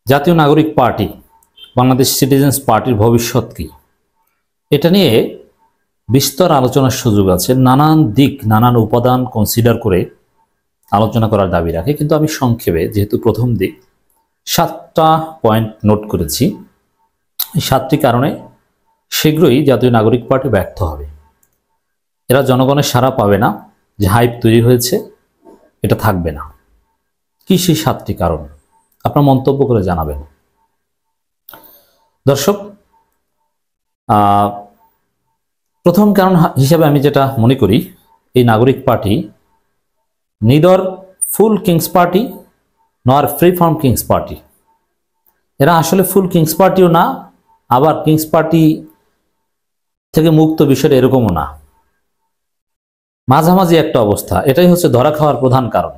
জাতীয় নাগরিক party, Bangladesh citizens পার্টির ভবিষ্যৎ কি, এটা নিয়ে বিস্তর আলোচনার সুযোগ আছে। নানান দিক, নানান উপাদান কনসিডার করে আলোচনা করার দাবি রাখে, কিন্তু আমি সংক্ষেপে, যেহেতু প্রথম দিক, 7টা পয়েন্ট নোট করেছি। এই 7টি কারণে শীঘ্রই জাতীয় নাগরিক পার্টি ব্যর্থ হবে। এরা জনগণের সাড়া পাবে না, যে হাইপ তৈরি হয়েছে এটা থাকবে না। কি সেই 7টি কারণ, আপনার মন্তব্য করে জানাবেন। দর্শক, প্রথম কারণ হিসাবে আমি যেটা মনে করি, এই নাগরিক পার্টি নিদর ফুল কিংস পার্টি নর ফ্রি ফ্রম কিংস পার্টি। এরা আসলে ফুল কিংস পার্টিও না, আবার কিংস পার্টি থেকে মুক্ত বিষয়টা এরকমও না, মাঝামাঝি একটা অবস্থা। এটাই হচ্ছে ধরা খাওয়ার প্রধান কারণ।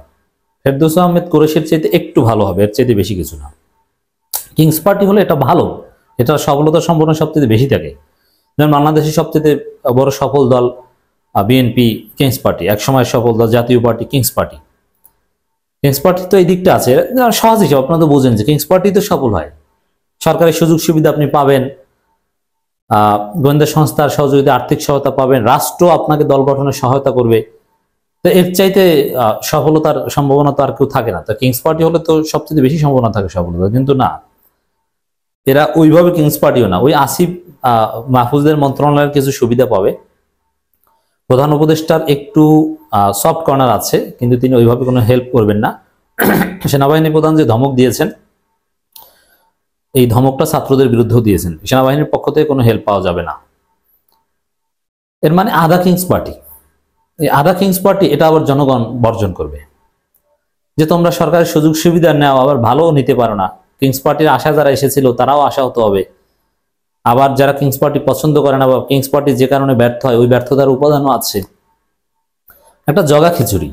ফেরদৌস আহমেদ কুরেশির চাইতে একটু ভালো হবে, এর চাইতে বেশি কিছু না। কিংস পার্টি হলে এটা ভালো, এটা সফলতা সম্পন্ন সবচেয়ে বেশি থাকে। যেমন বাংলাদেশের সবচেয়ে বড় সফল দল বিএনপি, কিংস পার্টি। একসময় সফল দল Jatiya Party, king's party. King's party তো এই দিকটা আছে, সহজ হিসাবে আপনারা তো বোঝেন যে কিংস পার্টি তো সফল হয়। সরকারি সুযোগ সুবিধা আপনি পাবেন, গোয়েন্দা সংস্থার সহযোগিতা, আর্থিক সহায়তা পাবেন, রাষ্ট্র আপনাকে দল গঠনের সহায়তা করবে। তো এর চাইতে সফলতার সম্ভাবনা তো আর কেউ থাকে না। তো কিংস পার্টি হলে তো সবচেয়ে বেশি সম্ভাবনা থাকে সফলতা, কিন্তু না, এরা ওইভাবে কিংস পার্টিও না। ওই আসিফ মাহফুজদের মন্ত্রণালয়ের কিছু সুবিধা পাবে, প্রধান উপদেষ্টার একটু সফট কর্নার আছে, কিন্তু তিনি ওইভাবে কোনো হেল্প করবেন না। সেনাবাহিনী প্রধান যে ধমক দিয়েছেন, এই ধমকটা ছাত্রদের বিরুদ্ধেও দিয়েছেন, সেনাবাহিনীর পক্ষ থেকে কোনো হেল্প পাওয়া যাবে না। এর মানে আধা কিংস পার্টি। এই আধা কিংস পার্টি এটা আবার জনগণ বর্জন করবে, যে তোমরা সরকারের সুযোগ সুবিধা নেওয়া আবার ভালোও নিতে পারো না। কিংস পার্টির আশা যারা এসেছিল তারাও আশা হতে হবে। আবার যারা কিংস পার্টি পছন্দ করে না বা কিংস পার্টি যে কারণে ব্যর্থ হয়, ওই ব্যর্থতার উপাদানও আছে। একটা জগা খিচুড়ি,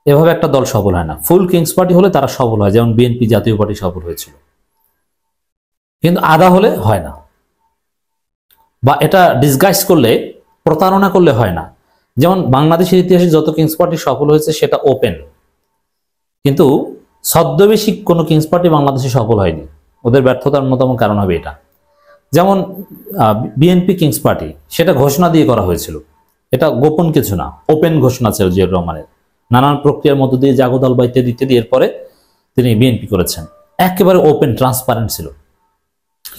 এভাবে একটা দল সফল হয় না। ফুল কিংস পার্টি হলে তারা সফল হয়, যেমন বিএনপি জাতীয় পার্টি সফল হয়েছিল, কিন্তু আধা হলে হয় না। বা এটা ডিসগাইজ করলে, প্রতারণা করলে হয় না। যেমন বাংলাদেশের ইতিহাসে যত কিংস পার্টি সফল হয়েছে সেটা ওপেন, কিন্তু ছদ্মবেশী কোনো কিংস পার্টি বাংলাদেশে সফল হয়নি। ওদের ব্যর্থতার অন্যতম কারণ হবে এটা। যেমন বিএনপি কিংস পার্টি, সেটা ঘোষণা দিয়ে করা হয়েছিল, এটা গোপন কিছু না, ওপেন ঘোষণা ছিল জিয়াউর রহমানের। নানান প্রক্রিয়ার মধ্য দিয়ে জাগোদল বা ইত্যাদি ইত্যাদি, এরপরে তিনি বিএনপি করেছেন। একেবারে ওপেন ট্রান্সপারেন্ট ছিল।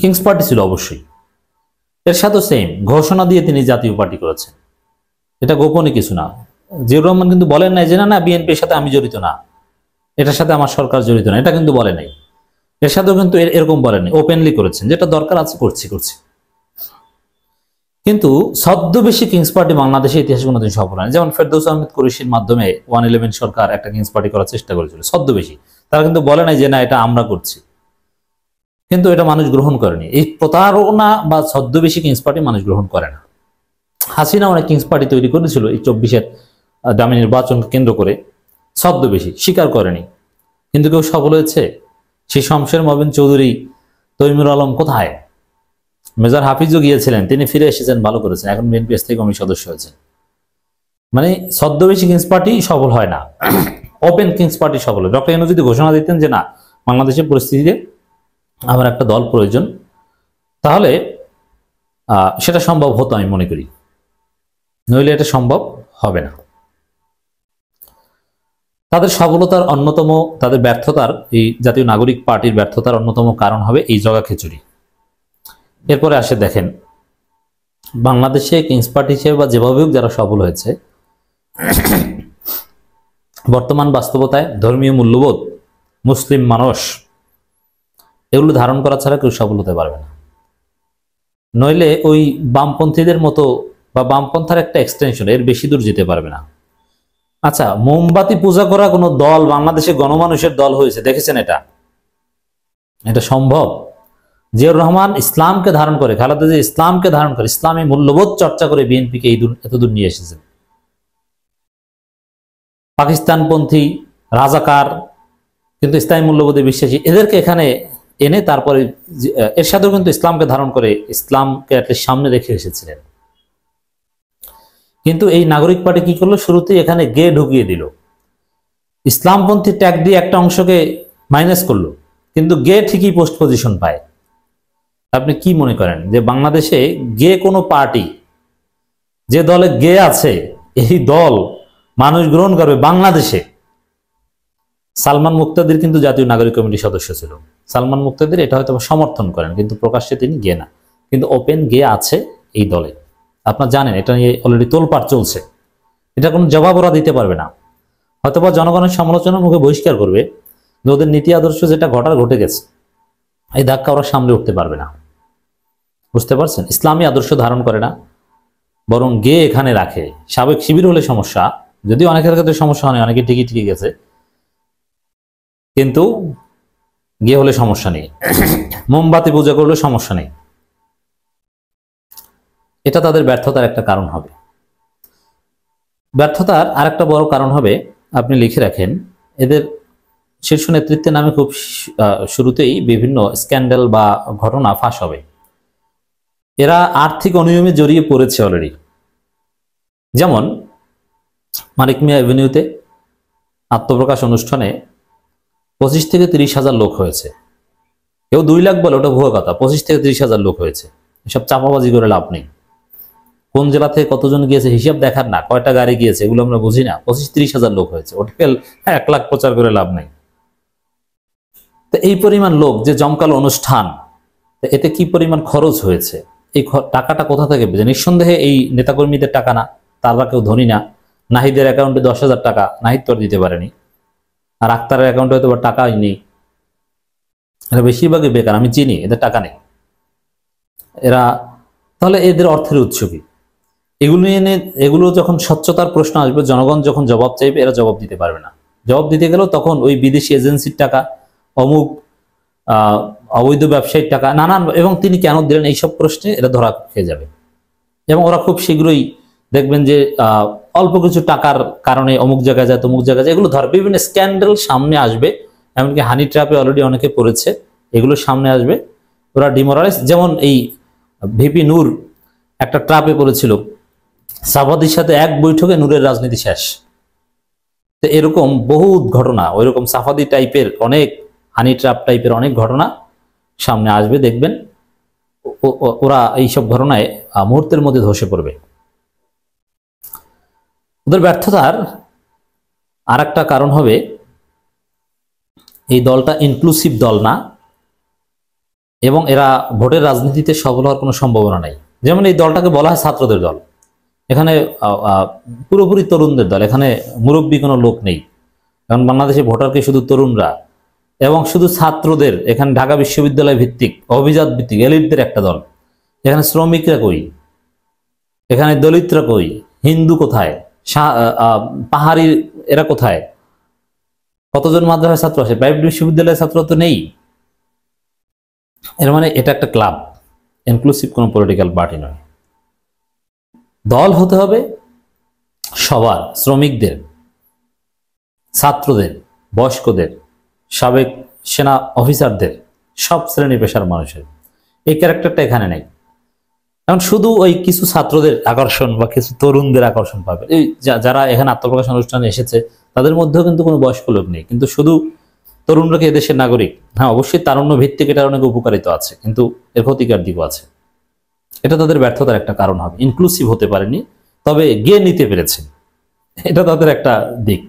কিংস পার্টি ছিল অবশ্যই। এর সাথে সেম ঘোষণা দিয়ে তিনি জাতীয় পার্টি করেছেন, এটা গোপনে কিছু না। জিয়াউর রহমান কিন্তু বলেন নাই যে না বিএনপির সাথে আমি জড়িত না, এটার সাথে আমার সরকার জড়িত না, এটা কিন্তু বলে নাই। এর সাথেও কিন্তু এরকম বলেন, ওপেনলি করেছেন, যেটা দরকার আছে করছি। কিন্তু ছদ্মবেশী কিংস পার্টি বাংলাদেশের ইতিহাসে কোনোদিন সফল হয়নি। যেমন ফেরদৌস আহমেদ কুরেশির মাধ্যমে 111 সরকার একটা কিংস পার্টি করার চেষ্টা করেছিল, ছদ্মবেশী। তারা কিন্তু বলে নাই যে না এটা আমরা করছি, কিন্তু এটা মানুষ গ্রহণ করেনি। এই প্রতারণা বা ছদ্মবেশী কিংস পার্টি মানুষ গ্রহণ করে না। হাসিনা অনেক কিংস পার্টি তৈরি করেছিল এই 24-এর দামি নির্বাচনকে কেন্দ্র করে, ছদ্মবেশী, স্বীকার করেনি। কিন্তু কেউ সফল হয়েছে? সেই শমশের মবিন চৌধুরী, তৈমুর আলম কোথায়? মেজর হাফিজও গিয়েছিলেন, তিনি ফিরে এসেছেন, ভালো করেছেন, এখন বিএনপি স্থায়ী কমিটির সদস্য হয়েছেন। মানে ছদ্মবেশী কিংস পার্টি সফল হয় না, ওপেন কিংস পার্টি সফল হয়। ডক্টর ইউনূস যদি ঘোষণা দিতেন যে না বাংলাদেশের পরিস্থিতিতে আমার একটা দল প্রয়োজন, তাহলে সেটা সম্ভব হতো, আমি মনে করি। নইলে এটা সম্ভব হবে না। তাদের সফলতার অন্যতম, তাদের ব্যর্থতার, এই জাতীয় নাগরিক পার্টির ব্যর্থতার অন্যতম কারণ হবে এই জগা খিচুড়ি। এরপরে আসে দেখেন, বাংলাদেশে কিংস পার্টি হিসেবে বা যেভাবে হোক যারা সফল হয়েছে, বর্তমান বাস্তবতায় ধর্মীয় মূল্যবোধ, মুসলিম মানুষ, এগুলো ধারণ করা ছাড়া কেউ সফল হতে পারবে না। নইলে ওই বামপন্থীদের মতো বা বামপন্থার একটা এক্সটেনশন, এর বেশি দূর যেতে পারবে না। আচ্ছা, মোমবাতি পূজা করা কোনো দল বাংলাদেশে গণমানুষের দল হয়েছে, দেখেছেন? এটা সম্ভব? জিয়াউর রহমান ইসলামকে ধারণ করে, খালেদা জিয়া ইসলামকে ধারণ করে, ইসলামী মূল্যবোধ চর্চা করে বিএনপিকে এতদূর নিয়ে এসেছেন। পাকিস্তানপন্থী, রাজাকার, কিন্তু ইসলামী মূল্যবোধে বিশ্বাসী, এদেরকে এখানে এনে তারপরে এর সাথেও কিন্তু ইসলামকে ধারণ করে, ইসলামকে অ্যাটলিস্ট সামনে রেখে এসেছিলেন। কিন্তু এই নাগরিক পার্টি কি করলো, শুরুতেই এখানে গে ঢুকিয়ে দিল, ইসলামপন্থী ট্যাগ দিয়ে একটা অংশকে মাইনাস করলো, কিন্তু গে ঠিকই পোস্ট পজিশন পায়। আপনি কি মনে করেন যে বাংলাদেশে গে কোনো পার্টি, যে দলে গে আছে এই দল মানুষ গ্রহণ করবে? বাংলাদেশে সালমান মুক্তাদির কিন্তু জাতীয় নাগরিক কমিটির সদস্য ছিল। সালমান মুক্তাদির এটা হয়তো সমর্থন করেন, কিন্তু প্রকাশ্যে তিনি গে না, কিন্তু ওপেন গে আছে এই দলে। আপনারা জানেন এটা নিয়ে অলরেডি তোলপাড় চলছে। এটা কোনো জবাব ওরা দিতে পারবে না, হয়তোবা জনগণের সমালোচনার মুখে বহিষ্কার করবে, যে ওদের নীতি আদর্শ যেটা ঘটার ঘটে গেছে, এই ধাক্কা ওরা সামলে উঠতে পারবে না। বুঝতে পারছেন? ইসলামী আদর্শ ধারণ করে না, বরং গে এখানে রাখে। সাবেক শিবির হলে সমস্যা, যদিও অনেকের ক্ষেত্রে সমস্যা হয়, অনেকে ঠিকই ঠিকই গেছে, কিন্তু গে হলে সমস্যা নেই, মোমবাতি পূজা করলে সমস্যা নেই। এটা তাদের ব্যর্থতার একটা কারণ হবে। ব্যর্থতার আরেকটা বড় কারণ হবে, আপনি লিখে রাখেন, এদের শীর্ষ নেতৃত্বের নামে খুব শুরুতেই বিভিন্ন স্ক্যান্ডাল বা ঘটনা ফাঁস হবে। এরা আর্থিক অনিয়মে জড়িয়ে পড়েছে অলরেডি। যেমন মানিক মিয়া এভিনিউতে আত্মপ্রকাশ অনুষ্ঠানে 25 থেকে 30,000 লোক হয়েছে। কেউ 2 লাখ বলে, ওটা ভুয়া কথা। 25 থেকে 30,000 লোক হয়েছে। এসব চাপাবাজি করে লাভ নেই। কোন জেলা থেকে কতজন গিয়েছে হিসাব দেখার না, কয়টা গাড়ি গিয়েছে এগুলো আমরা বুঝি না। 25-30,000 লোক হয়েছে, হোটেল 1 লাখ প্রচার করে লাভ নেই। তো এই পরিমাণ লোক, যে জমকালো অনুষ্ঠান, এতে কি পরিমাণ খরচ হয়েছে, এই টাকাটা কোথা থেকে পেয়েছে? নিঃসন্দেহে এই নেতাকর্মীদের টাকা না, তারা কেউ ধনী না। নাহিদের অ্যাকাউন্টে 10,000 টাকা, নাহিদ তো দিতে পারেনি, আর আক্তারের অ্যাকাউন্টে হয়তো টাকাই নেই। এরা বেশিরভাগই বেকার, আমি চিনি, এদের টাকা নেই। এরা তাহলে এদের অর্থের উৎস কি? এগুলো যখন স্বচ্ছতার প্রশ্ন আসবে, জনগণ যখন জবাব চাইবে, এরা জবাব দিতে পারবে না। জবাব দিতে গেলেও তখন ওই বিদেশি এজেন্সির টাকা, অমুক অবৈধ ব্যবসায়ীর টাকা, নানান, এবং তিনি কেন দিলেন, এইসব প্রশ্নে এরা ধরা খেয়ে যাবে। এবং ওরা খুব শীঘ্রই দেখবেন যে অল্প কিছু টাকার কারণে অমুক জায়গায় যায়, তমুক জায়গায় যায়, এগুলো ধর বিভিন্ন স্ক্যান্ডাল সামনে আসবে। এমনকি হানি ট্র্যাপে অলরেডি অনেকে পড়েছে, এগুলো সামনে আসবে। ওরা ডিমোরালাইজ, যেমন এই ভিপি নূর একটা ট্র্যাপে পড়েছিল, সাফাদির সাথে এক বৈঠকে নূরের রাজনীতি শেষ। তো এরকম বহুত ঘটনা, ওইরকম সাফাদি টাইপের অনেক, হানি ট্র্যাপ টাইপের অনেক ঘটনা সামনে আসবে। দেখবেন ওরা এইসব ঘটনায় মুহূর্তের মধ্যে ধসে পড়বে। ওদের ব্যর্থতার আর একটা কারণ হবে, এই দলটা ইনক্লুসিভ দল না, এবং এরা ভোটের রাজনীতিতে সফল হওয়ার কোনো সম্ভাবনা নাই। যেমন এই দলটাকে বলা হয় ছাত্রদের দল, এখানে পুরোপুরি তরুণদের দল, এখানে মুরব্বী কোনো লোক নেই। কারণ বাংলাদেশে ভোটারকে শুধু তরুণরা এবং শুধু ছাত্রদের, এখানে ঢাকা বিশ্ববিদ্যালয় ভিত্তিক, অভিজাত ভিত্তিক এলিটদের একটা দল। এখানে শ্রমিকরা কই, এখানে দলিতরা কই, হিন্দু কোথায়, পাহাড়ি এরা কোথায়, কতজন মাদ্রাসার ছাত্র আসে, প্রাইভেট বিশ্ববিদ্যালয়ের ছাত্র তো নেই। এর মানে এটা একটা ক্লাব, ইনক্লুসিভ কোনো পলিটিক্যাল পার্টি নয়। দল হতে হবে সবার, শ্রমিকদের, ছাত্রদের, বয়স্কদের, সাবেক সেনা অফিসারদের, সব শ্রেণী পেশার মানুষের। এই ক্যারেক্টারটা এখানে নেই। এখন শুধু ওই কিছু ছাত্রদের আকর্ষণ বা কিছু তরুণদের আকর্ষণ পাবে। এই যারা এখানে আত্মপ্রকাশ অনুষ্ঠানে এসেছে, তাদের মধ্যেও কিন্তু কোনো বয়স্ক লোক নেই, কিন্তু শুধু তরুণরা কি এদেশের নাগরিক? হ্যাঁ, অবশ্যই তারুণ্য ভিত্তিক এটার অনেক উপকারিতা আছে, কিন্তু এর ক্ষতিকার দিকও আছে। এটা তাদের ব্যর্থতার একটা কারণ হবে। ইনক্লুসিভ হতে পারেনি, তবে গিয়ে নিতে পেরেছে, এটা তাদের একটা দিক।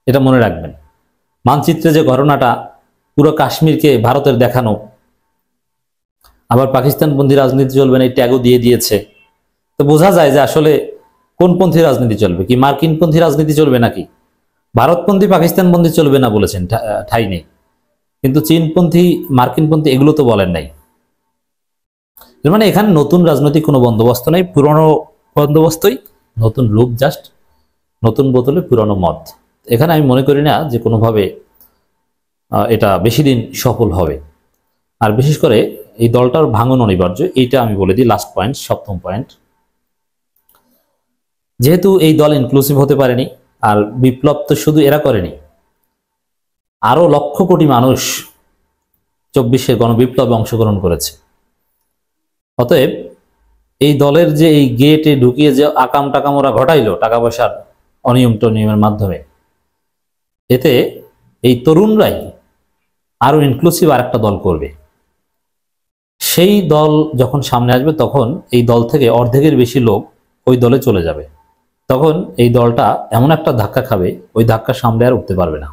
এটা মনে রাখবেন। মানচিত্রে যে ঘটনাটা, পুরো কাশ্মীরকে ভারতের দেখানো, আবার পাকিস্তানপন্থী রাজনীতি চলবে না এই ট্যাগও দিয়ে দিয়েছে। তো বোঝা যায় যে আসলে কোনপন্থী রাজনীতি চলবে, কি মার্কিনপন্থী রাজনীতি চলবে নাকি ভারতপন্থী পাকিস্তানপন্থী চলবে না বলেছেন, ঠাঁই নেই। কিন্তু চীনপন্থী মার্কিনপন্থী এগুলো তো বলেন নাই। এর মানে এখানে নতুন রাজনৈতিক কোনো বন্দোবস্ত নেই, পুরনো বন্দোবস্তই, নতুন রূপ, জাস্ট নতুন বোতলে পুরনো মদ। এখানে আমি মনে করি না যে কোনোভাবে এটা বেশি দিন সফল হবে। আর বিশেষ করে এই দলটার ভাঙন অনিবার্য, এইটা আমি বলে দিই। লাস্ট পয়েন্ট, 7ম পয়েন্ট, যেহেতু এই দল ইনক্লুসিভ হতে পারেনি, আর বিপ্লব তো শুধু এরা করেনি, আরো লক্ষ কোটি মানুষ 24-এর গণবিপ্লবে অংশগ্রহণ করেছে। অতএব এই দলের যে এই গেটে ঢুকিয়ে যে আকাম টাকাম ওরা ঘটাইলো, টাকা পয়সার অনিয়ম টনিয়মের মাধ্যমে, এতে এই তরুণরাই আরো ইনক্লুসিভ আর একটা দল করবে। সেই দল যখন সামনে আসবে তখন এই দল থেকে অর্ধেকের বেশি লোক ওই দলে চলে যাবে। তখন এই দলটা এমন একটা ধাক্কা খাবে, ওই ধাক্কা সামলে আর উঠতে পারবে না।